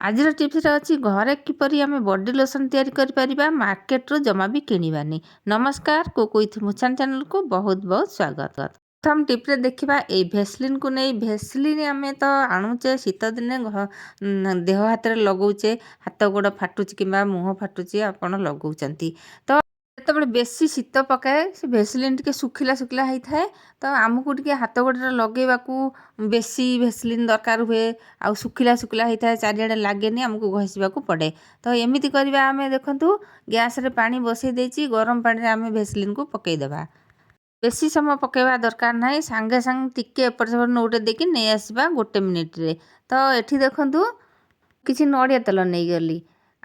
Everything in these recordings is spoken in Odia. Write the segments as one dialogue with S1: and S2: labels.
S1: आज टिप्स अच्छी घरे किपरि आम बॉडी लोशन तैयारी करिपरिबा मार्केट रो जमा भी किणवानी। नमस्कार कुक मुछान चैनल को बहुत बहुत स्वागत। प्रथम टिप्रे देखा ये भेसलिन को नहीं भेसलिन आम तो आणुचे शीत दिने देह हाथ में लगौचे हाथ गोड़ फाटुच कि मुह फाटुच आपड़ लगौंट तो जो बेसी शीत पकाए से भेसलिन टी सुखिला सुखिला होता है तो आमको टी हाथ गोड़े लगेगा बेसी भेसलिन दरकार हुए आ सुखिला सुखिला होता है चारिड़े लगे आमको घषा पड़े। तो एमती करवा आम देखूँ गैस रे पानी बसई देछि गरम पानी आम भेसलिन को पकईदेवा बेसी समय पकईवा दरकार ना सांगे सांगे टिके एपट सेपट नोटे देकी नहीं आसवा गोटे मिनिट रे। तो ये देखूँ किसी नड़िया तेल नहीं गली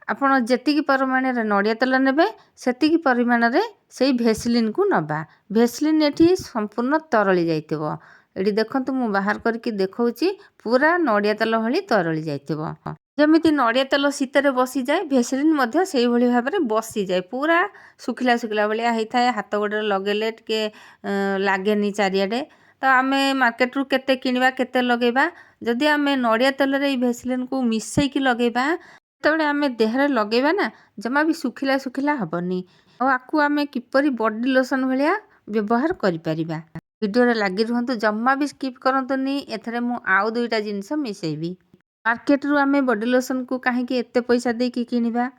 S1: आपड़ जी परिमाण नड़िया तेल ने से परिमाण से भेसलिन को नवा भेसलिन ये संपूर्ण तरली जाइथिबो। ये देखूँ मु बाहर करके देखौची पूरा नड़िया तेल भली तरली जाइथिबो। जमिति नड़िया तेल शीतर बसी जाए भेसलिन से भाव में बसी जाए पूरा सुखिला सुखिला भाया होता है हाथ गोड़े लगेले टे लगे चारिड़े। तो आम मार्केट रू केते किणवा केते लगेबा जदि आम नड़िया तेल रे भेसलिन को मिसईकी लगेबा तो आम देहरे लगेबा ना जमा भी सुखिला सुखिला हेनी आपको आम किपरि बॉडी लोशन भाया व्यवहार करिपरिबा। वीडियो लगी रुहतु जमा भी स्किप करंतुनी एथरे मु आउ दुईटा जिनस मिसेबी। मार्केट रू आम बॉडी लोशन को कहीं एते पैसा देकी किणवा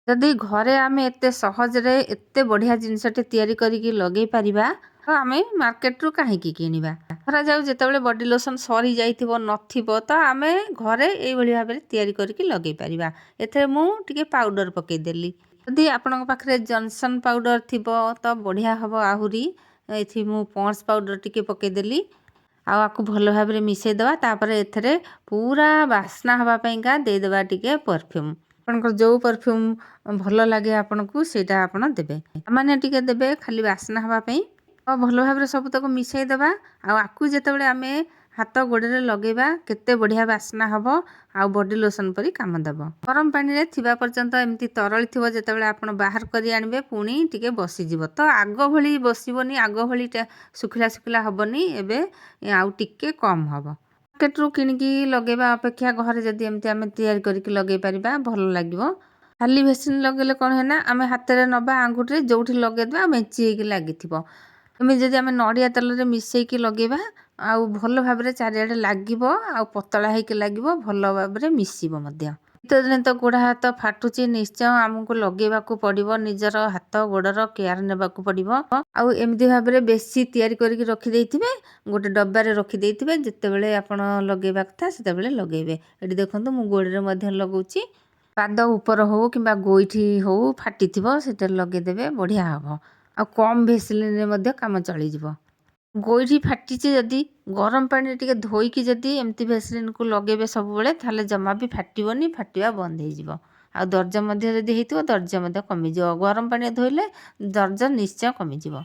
S1: जदि घरे आम एत सहजरे एत बढ़िया जिनसटे तैयारी करके लगे पारिबा तो आम मार्केट रू कहीं किणवा धरा जाऊ जिते बॉडी लोशन सरी जाइथिबो नथिबो तो आम घरे यही भाव में तैयारी करके लगे पारिबा। एथे मु टिके पाउडर पकईदेली जदि आपन पाखरे जॉनसन पाउडर थिबो तो बढ़िया हम आहुरी ये मु पॉन्ड्स पाउडर टिके पकईदेली आपको भल भाव में मिसईदेवा तापर एथरे पूरा बास्ना हाँपाइका देदेबा टिके परफ्यूम आपंकर जो परफ्यूम भल लगे आपन को सेटा आपन देबे सामान्य टिके देबे खाली बास्ना हाँपाई भल भाव में सबतक मिसईदेवा आपको जिते आम हाथ गोड़े लगेबा केते बढ़िया बास्ना हम आ बॉडी लोशन परी काम देव। गरम पानी रे थिबा पर्यंत एमती तरल थिबो जेतेबेले आपण बाहर करी आनिबे पुणी टिके बसीजिवो तो आग भली बसिबोनी आग भली सुखिला सुखिला हबनी एबे आउ टिके कम हम। मार्केट रू किणिकी लगेबा अपेक्षा घरे जदि एमती आम तैयारी करके लगे पारिबा भल लागिवो। खाली भेसलिन लगेले कौन है ना आम हाथ में नवा आंगुठी जोठी लगेदेबा मेची होगी लगी एमती जदि आम नड़िया तेल रे मिसईकी लगेबा आउ भल भाव में चारिड़े लगे आ पतला होकर लगे भल भाव में मिसिबो मध्य। शीत दिन तो गोड़ हाथ फाटुची निश्चय आमको लगेबाकू पड़िबो निजर हाथ गोड़र केयर नेबाकू पड़िबो आउ एमती भाव में बेसी तैयारी करके रखी देइथिबे गोटे डब्बारे रखी देइथिबे जेतेबेले आपण लगेबा कथा सेतेबेले लगेबे। एठी देखंतु मु गोड़े मध्य लगौची पाद ऊपर हो किंबा गोईठी हो फाटिथिबो सेटा लगेदेबे बढ़िया हम आ कम भेसलिन रे मध्य काम चलीजिवो। गोईठी फाटिचे जदि गरम पानी टिके धोईकी जदि एमती भेसलिन को लगेबे सब बेले थाले जमा भी फाटिबोनी फाटिबा बंद हो जिवो आ दर्ज मध्य जदि हेतिबो दर्ज मध्य कमी जिवो गरम पानी धोइले दर्ज निश्चय कमी जिवो।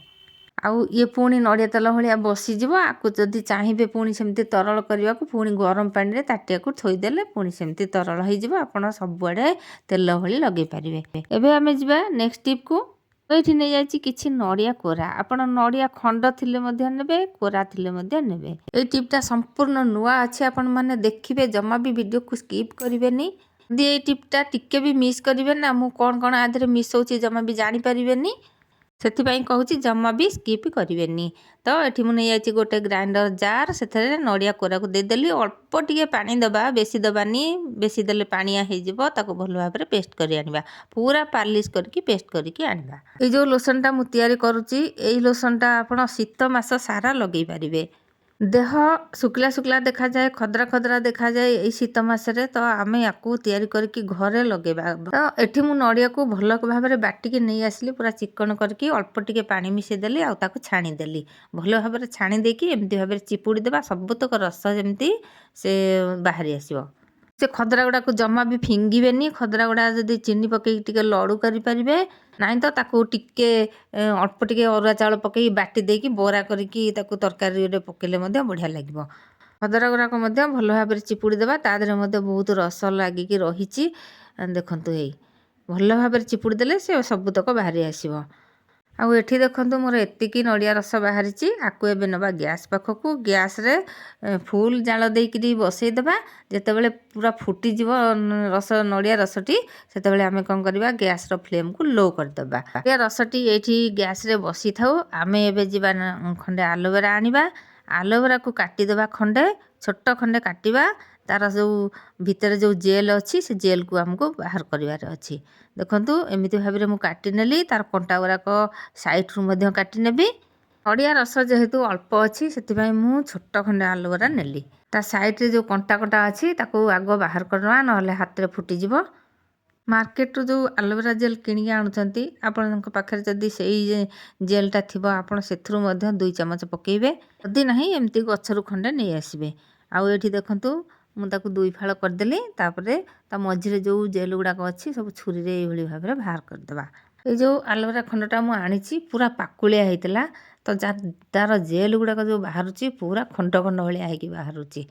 S1: आउ ये पुणी नड़िया तेल भाया बसीजिवो आपको जदि चाहिए पुणी सेमती तरल करने को पुणी गरम पानी रे ताटिया को थोईदेले पुणी सेमती तरल हो जिवो आपण सबुआडे तेल भली लगे पारिबे। एबे आमे जिबा नेक्स्ट टिप को ये नहीं जाइए किसी नड़िया कोरा आपण नड़िया खंड थिले मध्य नेबे कोरा थिले मध्य नेबे। ये टिपटा संपूर्ण नुआ अच्छे आपण माने देखिबे जमा भी वीडियो को स्किप करिवेनी यदि ये टिपटा टिके भी मिस करिवे ना मु कोन कोन आधरे मिस होची जमा भी जानि परिवेनी सेथिपाई कहूची जमा भी स्किप करिवेनी। तो एठी मु नै जाइए गोटे ग्राइंडर जार सेथरे नड़िया कोरा को देदेली अल्प टिके पानी दबा बेसी दबानी बेसी देले पानिया हो जिवो ताको भल भाव में पेस्ट करी आनिबा पूरा पालिश करके पेस्ट करके आनिबा। ए जो लोशनटा मु तैयारी करूची एई लोशनटा आपण शीत मास सारा लगेई पारिबे देह शुक्ला शुक्ला देखा जाए खदरा खदरा देखा जाए यही शीत मसरे तो आम या तैयारी करके घरे लगेबा। तो एठी मु नड़िया को भल भाव में बाटिकी नहीं आसली पूरा चिकन करके अल्प टिके पानी मिसेदेली आ ताको छाणीदेली भल भाव में छाणी देकी एमती भाव में चिपुड़ी देबा सबतक रस जमती से बाहरी आसिबो। से खदरा गुड़ा को जमा भी फिंगिबेनी खदरा गुड़ा जदि चीनी पकई टिके लड़ू करें नाई तो ताकू टिके अल्प टिके अरुआ चाउल पकई बाटी देकी बोरा करके तरकारी पकेले बढ़िया लगे। खदरा गुड़ा को भल भाव में चिपुड़ी देबा ता देहरे बहुत रस लगिकी रही देखु ये भल भाव में चिपुड़ी देले से सबुतक बाहरी आसिबो। ଆଉ ଏଠି ଦେଖନ୍ତୁ ମୋର ଏତିକି ନଡ଼ିଆ ରସ ବାହାରିଛି। ଆକୁ ଏବେ ନେବା ଗ୍ୟାସ୍ ପାଖକୁ। ଗ୍ୟାସ୍ରେ ଫୁଲ୍ ଜାଳ ଦେଇକିରି ବସେଇଦେବା। ଯେତେବେଳେ ପୁରା ଫୁଟିଯିବ ନଡ଼ିଆ ରସଟି, ସେତେବେଳେ ଆମେ କ'ଣ କରିବା, ଗ୍ୟାସ୍ର ଫ୍ଲେମ୍କୁ ଲୋ କରିଦେବା। ନଡ଼ିଆ ରସଟି ଏଇଠି ଗ୍ୟାସ୍ରେ ବସିଥାଉ। ଆମେ ଏବେ ଯିବା ଖଣ୍ଡେ ଆଲୋଭେରା ଆଣିବା। ଆଲୋଭେରାକୁ କାଟିଦେବା ଛୋଟ ଖଣ୍ଡେ କାଟିବା। ତାର ଯେଉଁ ଭିତରେ ଯେଉଁ ଜେଲ୍ ଅଛି, ସେ ଜେଲ୍କୁ ଆମକୁ ବାହାର କରିବାର ଅଛି। ଦେଖନ୍ତୁ ଏମିତି ଭାବରେ ମୁଁ କାଟି ନେଲି। ତାର କଣ୍ଟା ଗୁଡ଼ାକ ସାଇଡ଼୍ରୁ ମଧ୍ୟ କାଟି ନେବି। ନଡ଼ିଆ ରସ ଯେହେତୁ ଅଳ୍ପ ଅଛି, ସେଥିପାଇଁ ମୁଁ ଛୋଟ ଖଣ୍ଡେ ଆଲୋଭେରା ନେଲି। ତା ସାଇଡ଼୍ରେ ଯେଉଁ କଣ୍ଟା ଅଛି, ତାକୁ ଆଗ ବାହାର କରିଦେବା, ନହେଲେ ହାତରେ ଫୁଟିଯିବ। ମାର୍କେଟରୁ ଯେଉଁ ଆଲୋଭେରା ଜେଲ୍ କିଣିକି ଆଣୁଛନ୍ତି, ଆପଣଙ୍କ ପାଖରେ ଯଦି ସେଇ ଜେଲ୍ଟା ଥିବ, ଆପଣ ସେଥିରୁ ମଧ୍ୟ 2 ଚାମଚ ପକାଇବେ। ଯଦି ନାହିଁ, ଏମିତି ଗଛରୁ ଖଣ୍ଡେ ନେଇ ଆସିବେ। ଆଉ ଏଇଠି ଦେଖନ୍ତୁ ମୁଁ ତାକୁ 2 ଫାଳ କରିଦେଲି। ତାପରେ ତା ମଝିରେ ଯେଉଁ ଜେଲ୍ ଗୁଡ଼ାକ ଅଛି, ସବୁ ଛୁରୀରେ ଏଇଭଳି ଭାବରେ ବାହାର କରିଦେବା। ଏଇ ଯେଉଁ ଆଲୋଭେରା ଖଣ୍ଡଟା ମୁଁ ଆଣିଛି, ପୁରା ପାକୁଳିଆ ହେଇଥିଲା। ତ ତାର ଜେଲ୍ ଗୁଡ଼ାକ ଯେଉଁ ବାହାରୁଛି, ପୁରା ଖଣ୍ଡ ଖଣ୍ଡ ଭଳିଆ ହେଇକି ବାହାରୁଛି।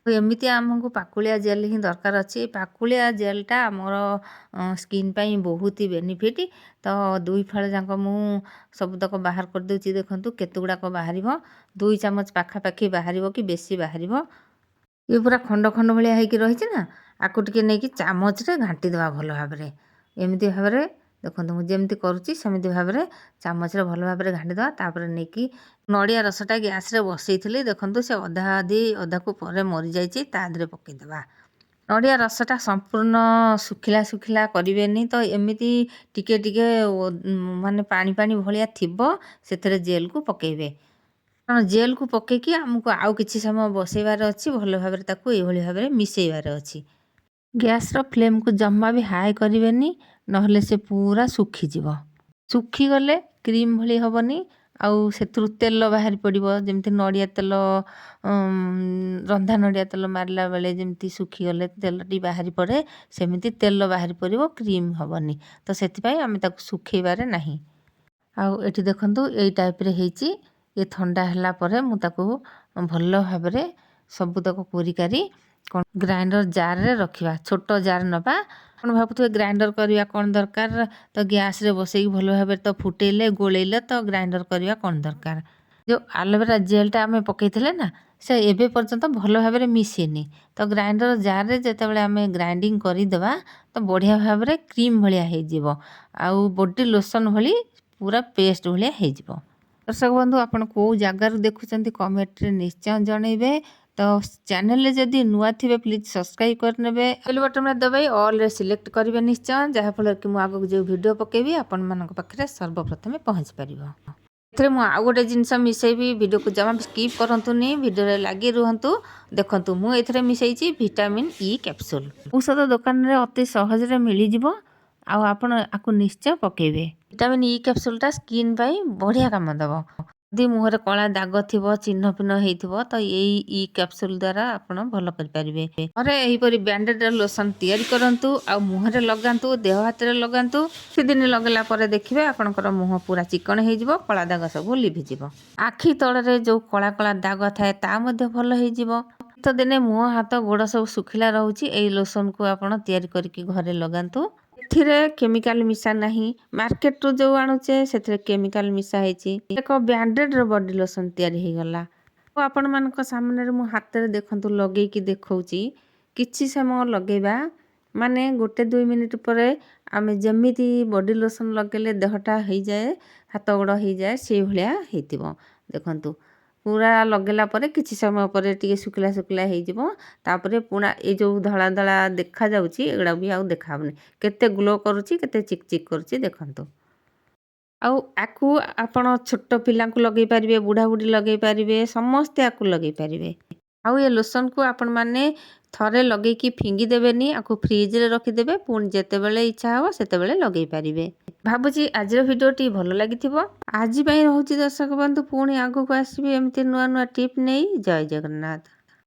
S1: ଏମିତି ଆମକୁ ପାକୁଳିଆ ଜେଲ୍ ହିଁ ଦରକାର ଅଛି। ପାକୁଳିଆ ଜେଲ୍ଟା ଆମର ସ୍କିନ୍ ପାଇଁ ବହୁତ ହି ବେନିଫିଟ୍। ତ 2 ଫାଳ ଯାକ ମୁଁ ସବୁତକ ବାହାର କରିଦେଉଛି। ଦେଖନ୍ତୁ କେତେ ଗୁଡ଼ାକ ବାହାରିବ। 2 ଚାମଚ ପାଖାପାଖି ବାହାରିବ କି ବେଶୀ ବାହାରିବ। ଇଏ ପୁରା ଖଣ୍ଡ ଖଣ୍ଡ ଭଳିଆ ହେଇକି ରହିଛି ନା, ଆକୁ ଟିକେ ନେଇକି ଚାମଚରେ ଘାଣ୍ଟି ଦେବା ଭଲ ଭାବରେ। ଏମିତି ଭାବରେ ଦେଖନ୍ତୁ ମୁଁ ଯେମିତି କରୁଛି, ସେମିତି ଭାବରେ ଚାମଚରେ ଭଲ ଭାବରେ ଘାଣ୍ଟି ଦେବା। ତାପରେ ନେଇକି ନଡ଼ିଆ ରସଟା ଗ୍ୟାସ୍ରେ ବସେଇଥିଲି। ଦେଖନ୍ତୁ ସେ ଅଧାକୁ ପରେ ମରିଯାଇଛି, ତା ଦେହରେ ପକାଇଦେବା। ନଡ଼ିଆ ରସଟା ସମ୍ପୂର୍ଣ୍ଣ ଶୁଖିଲା କରିବେନି। ତ ଏମିତି ଟିକେ ଟିକେ ମାନେ ପାଣି ଭଳିଆ ଥିବ, ସେଥିରେ ଜେଲ୍କୁ ପକାଇବେ। କାରଣ ଜେଲ୍କୁ ପକାଇକି ଆମକୁ ଆଉ କିଛି ସମୟ ବସାଇବାର ଅଛି। ଭଲ ଭାବରେ ତାକୁ ଏଇଭଳି ଭାବରେ ମିଶାଇବାର ଅଛି। ଗ୍ୟାସ୍ର ଫ୍ଲେମ୍କୁ ଜମା ବି ହାଇ କରିବେନି, ନହେଲେ ସେ ପୁରା ଶୁଖିଯିବ। ଶୁଖିଗଲେ କ୍ରିମ୍ ଭଳି ହେବନି। ଆଉ ସେଥିରୁ ତେଲ ବାହାରି ପଡ଼ିବ। ଯେମିତି ନଡ଼ିଆ ତେଲ, ରନ୍ଧା ନଡ଼ିଆ ତେଲ ମାରିଲା ବେଳେ ଯେମିତି ଶୁଖିଗଲେ ତେଲଟି ବାହାରି ପଡ଼େ, ସେମିତି ତେଲ ବାହାରି ପଡ଼ିବ, କ୍ରିମ୍ ହେବନି। ତ ସେଥିପାଇଁ ଆମେ ତାକୁ ଶୁଖେଇବାରେ ନାହିଁ। ଆଉ ଏଠି ଦେଖନ୍ତୁ ଏଇ ଟାଇପ୍ରେ ହେଇଛି। ଏ ଥଣ୍ଡା ହେଲା ପରେ ମୁଁ ତାକୁ ଭଲ ଭାବରେ ସବୁତକ କୋରିକାରି ଗ୍ରାଇଣ୍ଡର ଜାର୍ରେ ରଖିବା। ଛୋଟ ଜାର୍ ନେବା। ଆପଣ ଭାବୁଥିବେ ଗ୍ରାଇଣ୍ଡର କରିବା କ'ଣ ଦରକାର, ତ ଗ୍ୟାସ୍ରେ ବସେଇକି ଭଲ ଭାବରେ ତ ଫୁଟେଇଲେ, ଗୋଳେଇଲେ, ତ ଗ୍ରାଇଣ୍ଡର କରିବା କ'ଣ ଦରକାର। ଯେଉଁ ଆଲୋଭେରା ଜେଲ୍ଟା ଆମେ ପକାଇଥିଲେ ନା, ସେ ଏବେ ପର୍ଯ୍ୟନ୍ତ ଭଲ ଭାବରେ ମିଶିନି। ତ ଗ୍ରାଇଣ୍ଡର ଜାର୍ରେ ଯେତେବେଳେ ଆମେ ଗ୍ରାଇଣ୍ଡିଙ୍ଗ କରିଦେବା, ତ ବଢ଼ିଆ ଭାବରେ କ୍ରିମ୍ ଭଳିଆ ହେଇଯିବ। ଆଉ ବଡି ଲୋସନ୍ ଭଳି ପୁରା ପେଷ୍ଟ ଭଳିଆ ହେଇଯିବ। ଦର୍ଶକ ବନ୍ଧୁ, ଆପଣ କେଉଁ ଜାଗାରୁ ଦେଖୁଛନ୍ତି କମେଣ୍ଟରେ ନିଶ୍ଚୟ ଜଣାଇବେ। ତ ଚ୍ୟାନେଲରେ ଯଦି ନୂଆ ଥିବେ, ପ୍ଲିଜ୍ ସବସ୍କ୍ରାଇବ୍ କରିନେବେ। ବେଲ୍ ବଟନ୍ରେ ଦବାଇ ଅଲ୍ରେ ସିଲେକ୍ଟ କରିବେ ନିଶ୍ଚୟ, ଯାହାଫଳରେ କି ମୁଁ ଆଗକୁ ଯେଉଁ ଭିଡ଼ିଓ ପକାଇବି, ଆପଣମାନଙ୍କ ପାଖରେ ସର୍ବପ୍ରଥମେ ପହଞ୍ଚି ପାରିବ। ଏଥିରେ ମୁଁ ଆଉ ଗୋଟେ ଜିନିଷ ମିଶାଇବି। ଭିଡ଼ିଓକୁ ଜମା ସ୍କିପ୍ କରନ୍ତୁନି, ଭିଡ଼ିଓରେ ଲାଗି ରୁହନ୍ତୁ। ଦେଖନ୍ତୁ ମୁଁ ଏଥିରେ ମିଶାଇଛି ଭିଟାମିନ୍ ଇ କ୍ୟାପସୁଲ୍। ଔଷଧ ଦୋକାନରେ ଅତି ସହଜରେ ମିଳିଯିବ। ଆଉ ଆପଣ ଆକୁ ନିଶ୍ଚୟ ପକାଇବେ। ଭିଟାମିନ୍ ଇ କ୍ୟାପସୁଲ୍ଟା ସ୍କିନ୍ ପାଇଁ ବଢ଼ିଆ କାମ ଦେବ। ଯଦି ମୁହଁରେ କଳା ଦାଗ ଥିବ, ଚିହ୍ନ ହେଇଥିବ, ତ ଏଇ ଇ କ୍ୟାପସୁଲ୍ ଦ୍ୱାରା ଆପଣ ଭଲ କରିପାରିବେ। ଘରେ ଏହିପରି ବ୍ୟାଣ୍ଡେଡ୍ ଲୋସନ୍ ତିଆରି କରନ୍ତୁ, ଆଉ ମୁହଁରେ ଲଗାନ୍ତୁ, ଦେହ ହାତରେ ଲଗାନ୍ତୁ। କିଛି ଦିନ ଲଗାଇଲା ପରେ ଦେଖିବେ ଆପଣଙ୍କର ମୁହଁ ପୁରା ଚିକଣ ହେଇଯିବ, କଳା ଦାଗ ସବୁ ଲିଭିଯିବ। ଆଖି ତଳରେ ଯେଉଁ କଳା କଳା ଦାଗ ଥାଏ, ତା ମଧ୍ୟ ଭଲ ହେଇଯିବ। ଶୀତ ଦିନେ ମୁହଁ, ହାତ, ଗୋଡ଼ ସବୁ ଶୁଖିଲା ରହୁଛି, ଏଇ ଲୋସନ୍କୁ ଆପଣ ତିଆରି କରିକି ଘରେ ଲଗାନ୍ତୁ। ଏଥିରେ କେମିକାଲ ମିଶା ନାହିଁ। ମାର୍କେଟରୁ ଯେଉଁ ଆଣୁଛେ, ସେଥିରେ କେମିକାଲ ମିଶା ହେଇଛି। ଏକ ବ୍ୟାଣ୍ଡେଡ୍ର ବଡି ଲୋସନ୍ ତିଆରି ହେଇଗଲା। ଆପଣମାନଙ୍କ ସାମ୍ନାରେ ମୁଁ ହାତରେ ଦେଖନ୍ତୁ ଲଗେଇକି ଦେଖଉଛି। କିଛି ସମୟ ଲଗେଇବା ମାନେ 1-2 ମିନିଟ୍ ପରେ ଆମେ ଯେମିତି ବଡି ଲୋସନ୍ ଲଗେଇଲେ ଦେହଟା ହେଇଯାଏ, ହାତ ଗୋଡ଼ ହେଇଯାଏ, ସେଇଭଳିଆ ହେଇଥିବ। ଦେଖନ୍ତୁ ପୁରା ଲଗେଇଲା ପରେ କିଛି ସମୟ ପରେ ଟିକେ ଶୁଖିଲା ହେଇଯିବ। ତାପରେ ପୁରା ଏଇ ଯେଉଁ ଧଳା ଧଳା ଦେଖାଯାଉଛି, ଏଗୁଡ଼ା ବି ଆଉ ଦେଖାହେବନି। କେତେ ଗ୍ଲୋ କରୁଛି, କେତେ ଚିକ୍ କରୁଛି ଦେଖନ୍ତୁ। ଆଉ ଆକୁ ଆପଣ ଛୋଟ ପିଲାଙ୍କୁ ଲଗେଇ ପାରିବେ, ବୁଢ଼ାବୁଢ଼ୀ ଲଗେଇ ପାରିବେ, ସମସ୍ତେ ଆକୁ ଲଗେଇ ପାରିବେ। ଆଉ ଏ ଲୋସନ୍କୁ ଆପଣମାନେ ଥରେ ଲଗେଇକି ଫିଙ୍ଗି ଦେବେନି, ଆକୁ ଫ୍ରିଜ୍ରେ ରଖିଦେବେ। ପୁଣି ଯେତେବେଳେ ଇଚ୍ଛା ହେବ ସେତେବେଳେ ଲଗେଇ ପାରିବେ। ଭାବୁଛି ଆଜିର ଭିଡ଼ିଓଟି ଭଲ ଲାଗିଥିବ। ଆଜି ପାଇଁ ରହୁଛି ଦର୍ଶକ ବନ୍ଧୁ, ପୁଣି ଆଗକୁ ଆସିବି ଏମିତି ନୂଆ ଟିପ୍ ନେଇ। ଜୟ ଜଗନ୍ନାଥ।